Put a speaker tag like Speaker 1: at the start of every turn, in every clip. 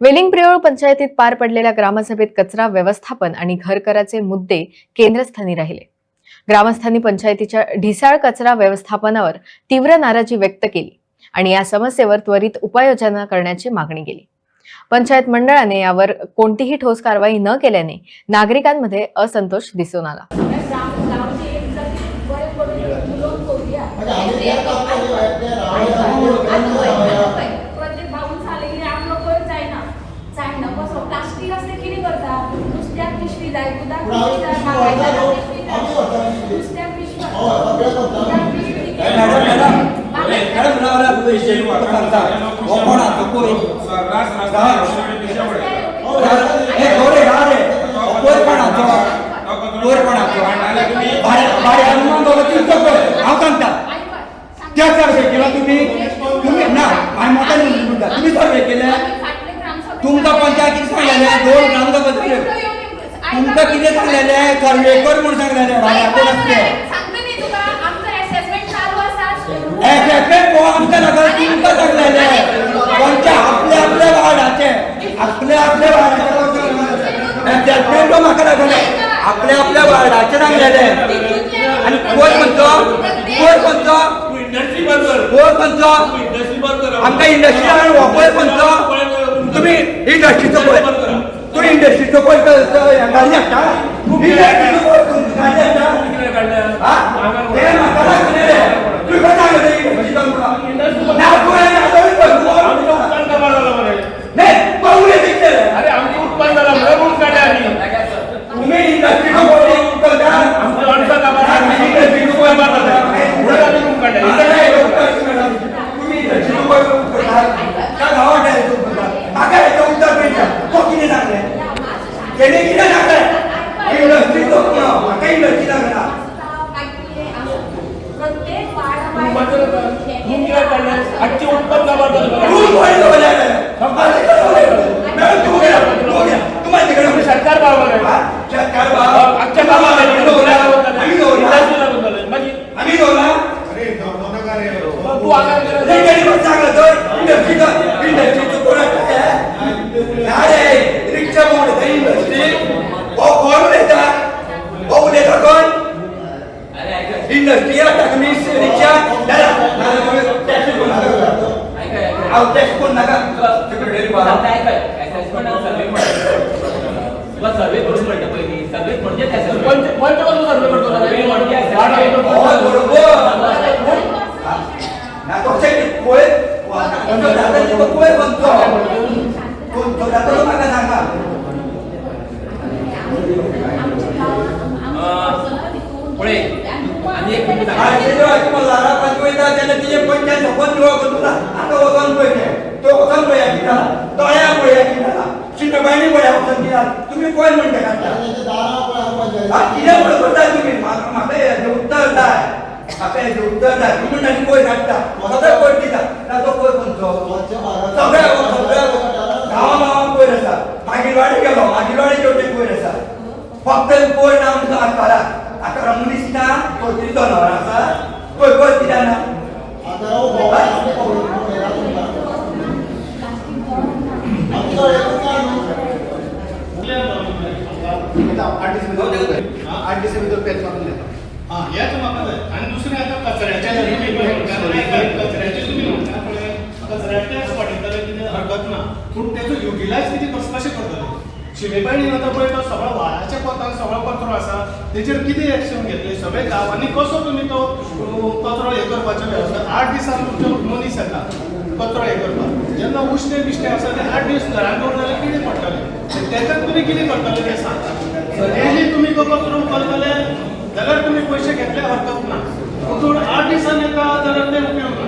Speaker 1: वेलिंग प्रियोळ पंचायतीत पार पडलेल्या ग्रामसभेत कचरा व्यवस्थापन आणि घरकराचे मुद्दे केंद्रस्थानी राहिले। ग्रामस्थांनी पंचायतीच्या ढिसाळ कचरा व्यवस्थापनावर तीव्र नाराजी व्यक्त केली आणि या समस्येवर त्वरित उपाययोजना करण्याची मागणी केली। पंचायत मंडळाने यावर कोणतीही ठोस कारवाई न केल्याने नागरिकांमध्ये असंतोष दिसून आला।
Speaker 2: तुमचा पंचायतीत सांगलेले दोन ग्रामसभेत तुमचं किती सांगलेले आहे सर्वेकर म्हणून सांगलेले भाड्याचे नसते आमच्या नगर तुमचं सांगलेले आहे कोणत्या आपल्या आपल्या भाड्याचे आपल्या भाड्याचे सांगलेले आणि कोण म्हणतो आमच्या इंडस्ट्री आणि वापर म्हणतो तुम्ही इंडस्ट्रीचं तुम्ही इंडस्ट्रीचं गाडी असता तुम्ही कोण म्हणता उत्तर तुम्ही कोण घालता कोण दिता ना तो कोण म्हणतो सगळ्या गावागावात कोण असा मागीलवाडी गेलो मागीलवाडी जेवढे कोण असा फक्त कोण नाव आकारा आकारा मनीस ना कोणतरी जनावर असा कोण कोण दिला ना
Speaker 3: आणि दुसरे आता कचऱ्याच्या हरकत ना पूण त्याचो युटिलायज किती कशें करतले शिमेबाईन आतां पळय तो सगळो व्हाळाच्या पोतान सगळो कचरो आसा तेचेर कितें एक्शन घेतले सगळे गांवांनी कसो तुमी तो कचरो हे करपाचो वेवस्था 8 दिसान तुमचो मनीस येता कचरो हे करपाक जेन्ना उश्टे बिश्टे आसा ते 8 दीस घरान दवरून जाल्यार कितें पडटलें तेच्यात तुमी कितें करतले तें सांगता डेली तुमी तो कचरो उखलतले जाल्यार तुमी पयशे घेतले हरकत ना पूण 8 दिसान येता जाल्यार ते उपयोग ना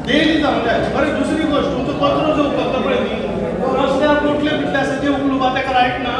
Speaker 3: डेली जावंक जाय बरें दुसरी गोश्ट तुमचो कचरो जो उखलता पळय न्ही तो रस्त्यार पोटले बिटले आसा ते उखलूपा ताका रायट ना